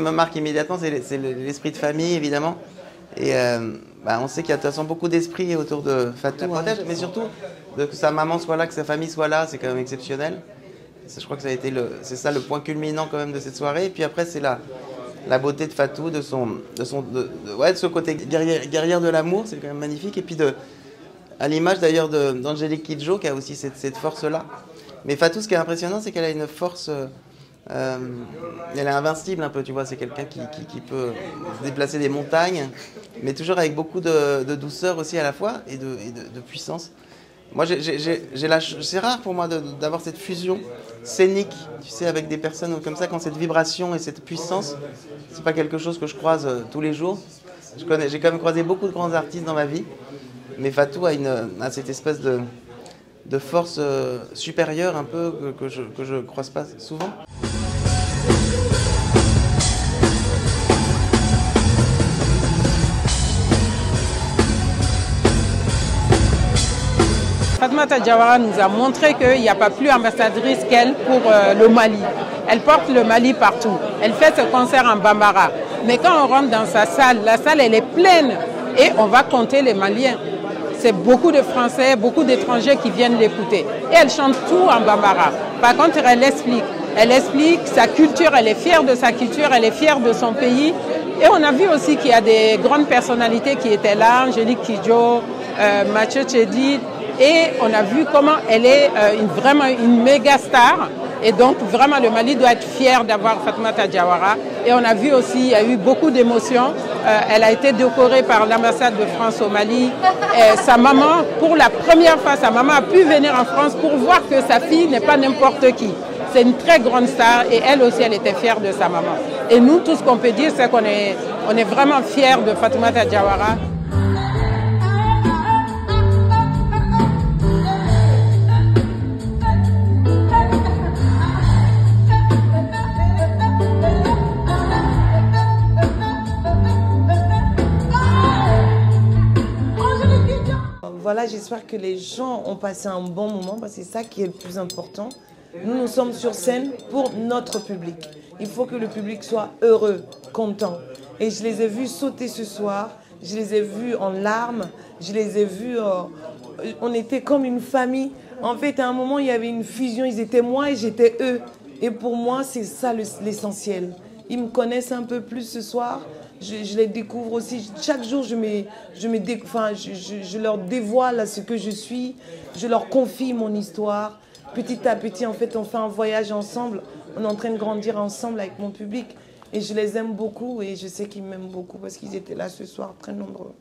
me marque immédiatement, c'est l'esprit de famille, évidemment. Et on sait qu'il y a de toute façon beaucoup d'esprit autour de Fatou, mais surtout que sa maman soit là, que sa famille soit là, c'est quand même exceptionnel. Je crois que c'est ça le point culminant quand même de cette soirée. Et puis après, c'est la beauté de Fatou, de ce côté guerrière de l'amour, c'est quand même magnifique. Et puis à l'image d'ailleurs d'Angélique Kidjo, qui a aussi cette force-là. Mais Fatou, ce qui est impressionnant, c'est qu'elle a une force... elle est invincible un peu, tu vois, c'est quelqu'un qui peut déplacer des montagnes, mais toujours avec beaucoup de douceur aussi à la fois et de puissance. Moi, c'est rare pour moi d'avoir cette fusion scénique, tu sais, avec des personnes comme ça, quand cette vibration et cette puissance, c'est pas quelque chose que je croise tous les jours. J'ai quand même croisé beaucoup de grands artistes dans ma vie, mais Fatou a cette espèce de force supérieure un peu que je croise pas souvent. Fatoumata Diawara nous a montré qu'il n'y a pas plus ambassadrice qu'elle pour le Mali. Elle porte le Mali partout. Elle fait ce concert en Bambara. Mais quand on rentre dans sa salle, la salle elle est pleine et on va compter les Maliens. C'est beaucoup de Français, beaucoup d'étrangers qui viennent l'écouter. Et elle chante tout en Bambara. Par contre, elle explique. Elle explique sa culture, elle est fière de sa culture, elle est fière de son pays. Et on a vu aussi qu'il y a des grandes personnalités qui étaient là, Angélique Kidjo, Mathieu Tchédid. Et on a vu comment elle est vraiment une méga star. Et donc vraiment le Mali doit être fier d'avoir Fatoumata Diawara. Et on a vu aussi, il y a eu beaucoup d'émotions. Elle a été décorée par l'ambassade de France au Mali. Et sa maman, pour la première fois, sa maman a pu venir en France pour voir que sa fille n'est pas n'importe qui. C'est une très grande star et elle aussi, elle était fière de sa maman. Et nous, tout ce qu'on peut dire, c'est qu'on est vraiment fiers de Fatoumata Diawara. Voilà, j'espère que les gens ont passé un bon moment parce que c'est ça qui est le plus important. Nous sommes sur scène pour notre public. Il faut que le public soit heureux, content. Et je les ai vus sauter ce soir, je les ai vus en larmes, je les ai vus... on était comme une famille. En fait, à un moment, il y avait une fusion. Ils étaient moi et j'étais eux. Et pour moi, c'est ça l'essentiel. Ils me connaissent un peu plus ce soir. Je les découvre aussi. Chaque jour, je leur dévoile ce que je suis. Je leur confie mon histoire. Petit à petit, en fait, on fait un voyage ensemble. On est en train de grandir ensemble avec mon public. Et je les aime beaucoup et je sais qu'ils m'aiment beaucoup parce qu'ils étaient là ce soir, très nombreux.